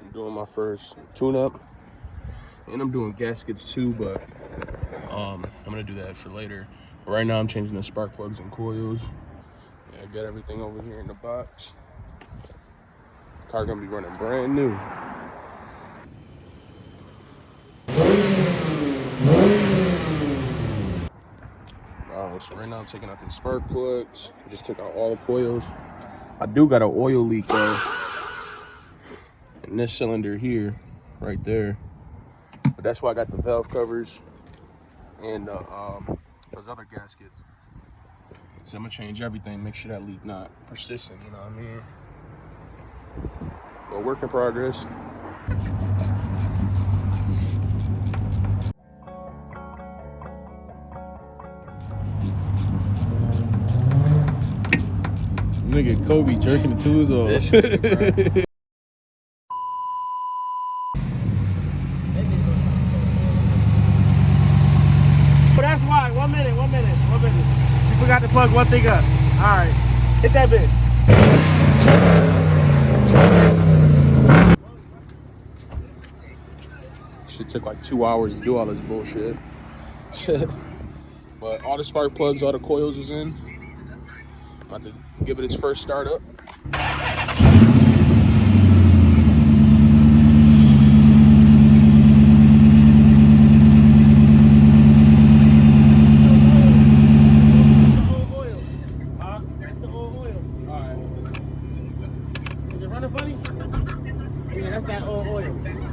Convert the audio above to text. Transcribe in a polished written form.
I'm doing my first tune-up, and I'm doing gaskets too, but I'm gonna do that for later. But right now I'm changing the spark plugs and coils. Yeah, I got everything over here in the box. Car gonna be running brand new. So right now I'm taking out these spark plugs. I just took out all the coils. I do got an oil leak though in this cylinder here, right there. But that's why I got the valve covers and those other gaskets. So I'm gonna change everything, make sure that leak not persistent, you know what I mean? But work in progress. Nigga Kobe jerking the tools off. This nigga, bro. But that's why. 1 minute. You forgot to plug one thing up. All right, hit that bitch. Shit took like 2 hours to do all this bullshit. But all the spark plugs, all the coils is in. I'm about to give it its first start up. Is it running funny? Yeah, that's that old oil.